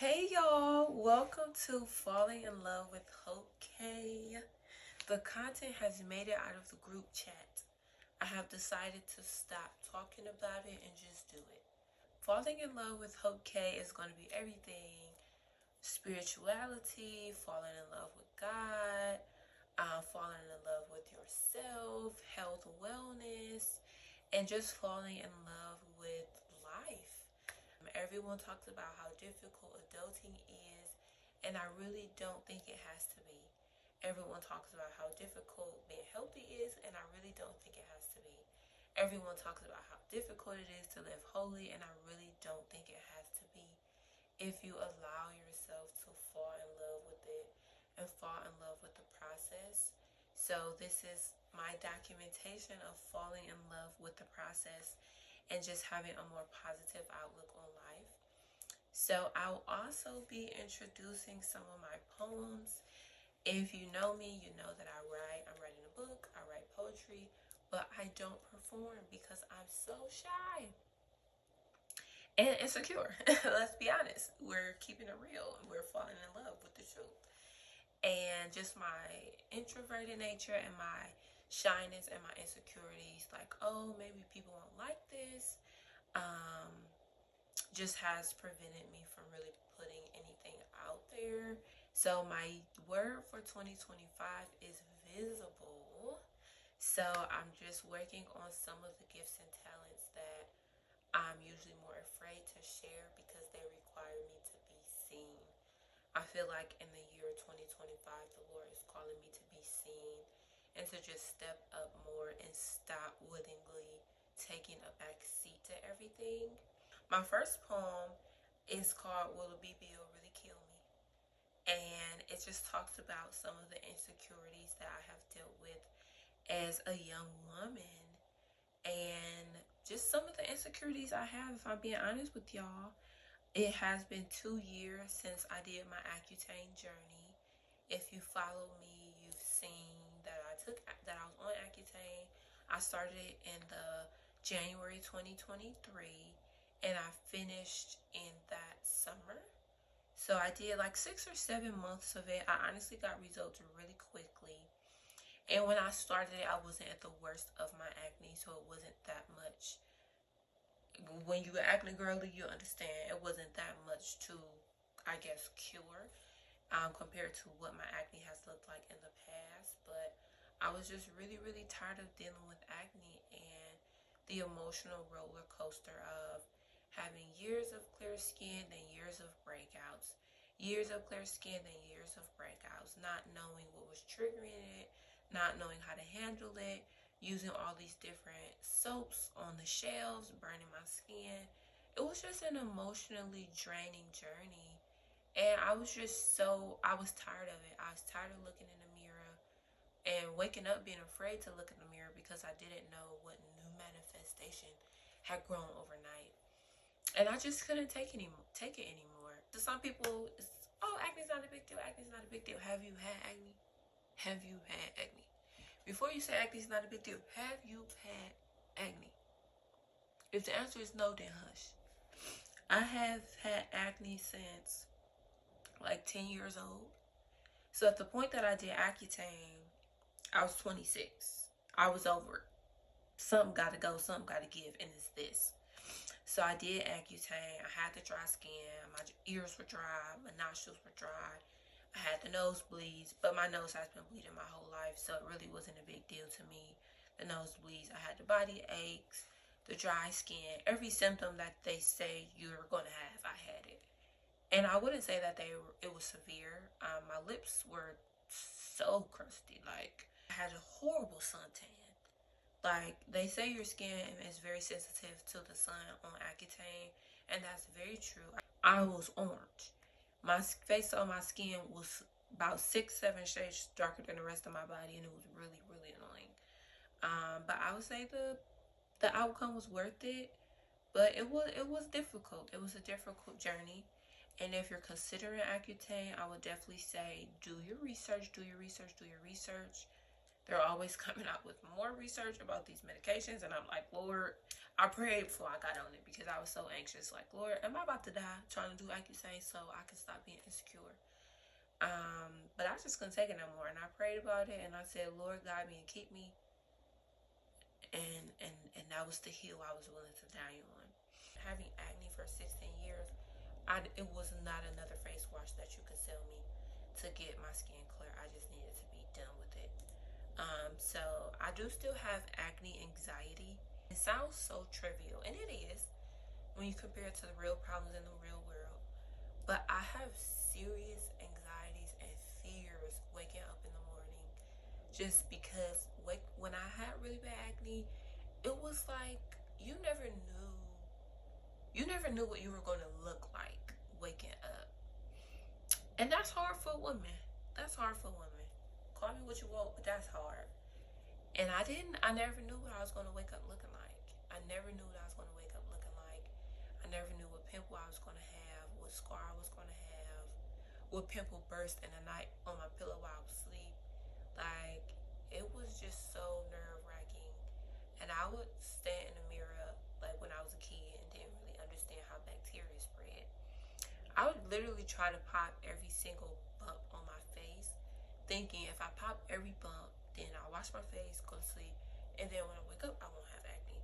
Hey y'all, welcome to Falling in Love with Hope K. The content has made it out of the group chat. I have decided to stop talking about it and just do it. Falling in Love with Hope K is going to be everything spirituality, falling in love with God, falling in love with yourself, health, wellness, and just falling in love with life. Everyone talks about how difficult adulting is, and I really don't think it has to be. Everyone talks about how difficult being healthy is, and I really don't think it has to be. Everyone talks about how difficult it is to live holy, and I really don't think it has to be. If you allow yourself to fall in love with it and fall in love with the process. So this is my documentation of falling in love with the process and just having a more positive outlook on life. So I'll also be introducing some of my poems. If you know me, you know that I write. I'm writing a book. I write poetry, but I don't perform because I'm so shy and insecure. Let's be honest. We're keeping it real. We're falling in love with the truth. And just my introverted nature and my shyness and my insecurities, like, oh, maybe people won't like this, just has prevented me from really putting anything out there. So my word for 2025 is visible. So I'm just working on some of the gifts and talents that I'm usually more afraid to share because they require me to be seen. I feel like in the year 2025, the Lord is calling me to be seen and to just step up more and stop willingly taking a back seat to everything. My first poem is called Will a BBL Really Kill Me? And it just talks about some of the insecurities that I have dealt with as a young woman and just some of the insecurities I have, if I'm being honest with y'all. It has been 2 years since I did my Accutane journey. If you follow me, you've seen that I was on Accutane. I started it in the January 2023 and I finished in that summer. So I did like 6 or 7 months of it. I honestly got results really quickly. And when I started it, I wasn't at the worst of my acne, so it wasn't that much. When you acne girly, you understand it wasn't that much to, I guess, cure compared to what my acne has looked like in the past. But I was just really, really tired of dealing with acne and the emotional roller coaster of having years of clear skin, then years of breakouts, years of clear skin, then years of breakouts, not knowing what was triggering it, not knowing how to handle it, using all these different soaps on the shelves, burning my skin. It was just an emotionally draining journey. And I was tired of it. I was tired of looking in the mirror and waking up being afraid to look in the mirror because I didn't know what new manifestation had grown overnight. And I just couldn't take it anymore. To some people, it's, oh, acne's not a big deal. Acne's not a big deal. Have you had acne? Have you had acne? Before you say acne is not a big deal, have you had acne? If the answer is no, then hush. I have had acne since like 10 years old. So at the point that I did Accutane, I was 26. I was over it. Something got to go, something got to give, and it's this. So I did Accutane. I had the dry skin. My ears were dry. My nostrils were dry. I had the nosebleeds, but my nose has been bleeding my whole life, so it really wasn't a big deal to me. The nosebleeds, I had the body aches, the dry skin, every symptom that they say you're going to have, I had it. And I wouldn't say that it was severe. My lips were so crusty. Like, I had a horrible suntan. Like, they say your skin is very sensitive to the sun on Accutane, and that's very true. I was orange. My face on my skin was about 6, 7 shades darker than the rest of my body, and it was really, really annoying. But I would say the outcome was worth it, but it was difficult. It was a difficult journey. And if you're considering Accutane, I would definitely say do your research, do your research, do your research. They're always coming out with more research about these medications, and I'm like, Lord, I prayed before I got on it because I was so anxious. Like, Lord, am I about to die trying to do Accutane so I can stop being insecure? But I just couldn't take it no more, and I prayed about it, and I said, Lord, guide me and keep me, and that was the hill I was willing to die on. Having acne for 16 years, it was not another face wash that you could sell me to get my skin clear. I just needed to be done with it. So I do still have acne anxiety. It sounds so trivial, and it is when you compare it to the real problems in the real world. But I have serious anxieties and fears waking up in the morning, just because when I had really bad acne, it was like you never knew what you were going to look like waking up. And that's hard for women. That's hard for women. Call me what you want, but that's hard. And I never knew what I was going to wake up looking like. I never knew what I was going to wake up looking like. I never knew what pimple I was going to have, what scar I was going to have, what pimple burst in the night on my pillow while I was asleep. Like, it was just so nerve-wracking. And I would stand in the mirror, like, when I was a kid and didn't really understand how bacteria spread. I would literally try to pop every single bump on my face, thinking if I pop every bump, then I'll wash my face, go to sleep, and then when I wake up, I won't have acne.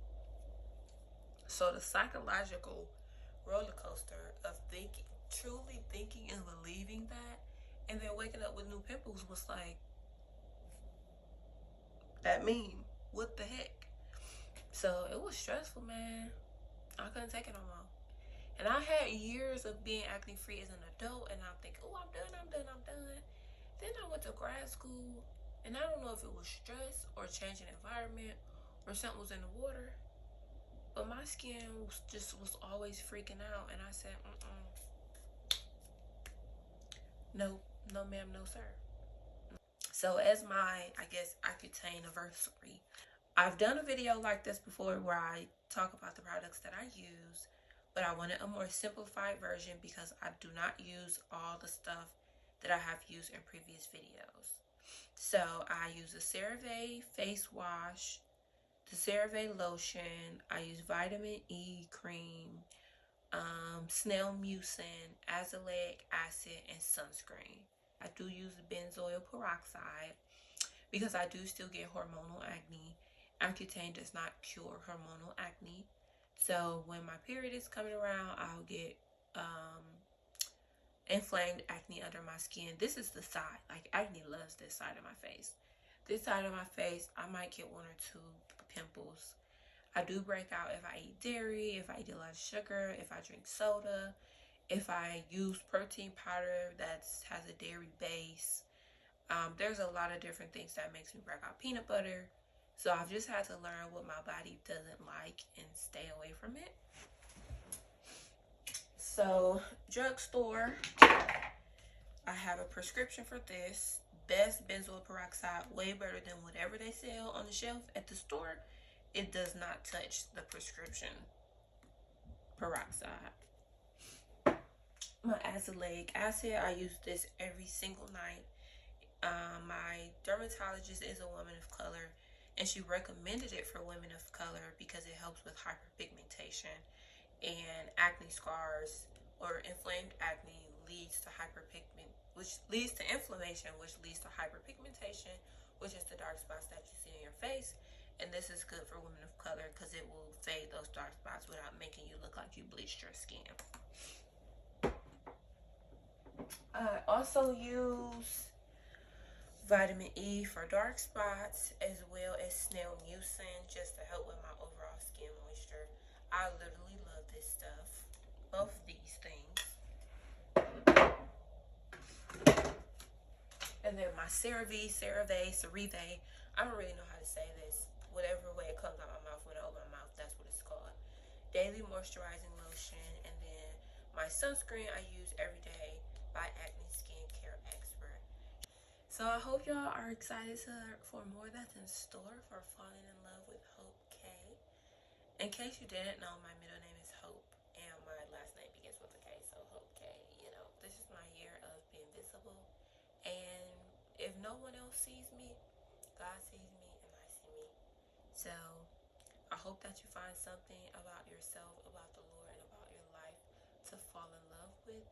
So the psychological roller coaster of truly thinking and believing that, and then waking up with new pimples was like, that mean, what the heck? So it was stressful, man. I couldn't take it no more. And I had years of being acne free as an adult, and I'm thinking, oh, I'm done. Then I went to grad school, and I don't know if it was stress or changing environment or something was in the water, but my skin was always freaking out, and I said, no, no, ma'am, no, sir. So as my, I guess, Accutane anniversary, I've done a video like this before where I talk about the products that I use, but I wanted a more simplified version because I do not use all the stuff that I have used in previous videos. So I use the CeraVe face wash, the CeraVe lotion, I use vitamin E cream, snail mucin, azelaic acid, and sunscreen. I do use benzoyl peroxide because I do still get hormonal acne. Accutane does not cure hormonal acne. So when my period is coming around, I'll get inflamed acne under my skin. This is the side. Like, acne loves this side of my face. This side of my face, I might get 1 or 2 pimples. I do break out if I eat dairy, if I eat a lot of sugar, if I drink soda, if I use protein powder that has a dairy base. There's a lot of different things that makes me break out. Peanut butter. So I've just had to learn what my body doesn't like and stay away from it. So, drugstore, I have a prescription for this. Best benzoyl peroxide, way better than whatever they sell on the shelf at the store. It does not touch the prescription peroxide. My azelaic acid, I use this every single night. My dermatologist is a woman of color, and she recommended it for women of color because it helps with hyperpigmentation, and acne scars or inflamed acne leads to which leads to inflammation, which leads to hyperpigmentation, which is the dark spots that you see in your face. And this is good for women of color because it will fade those dark spots without making you look like you bleached your skin. I also use vitamin E for dark spots, as well as snail mucin just to help with my overall skin moisture. I literally love this stuff. Both of these things. And then my CeraVe, I don't really know how to say this. Whatever way it comes out my mouth, when I open my mouth, that's what it's called. Daily moisturizing lotion. And then my sunscreen I use every day by Acne Skincare Expert. So I hope y'all are excited for more that's in store for Falling in Love with Hope K. In case you didn't know, my middle name is Hope, and my last name begins with a K, so Hope K. You know, this is my year of being visible, and if no one else sees me, God God sees me and I see me. So I hope that you find something about yourself, about the Lord, and about your life to fall in love with.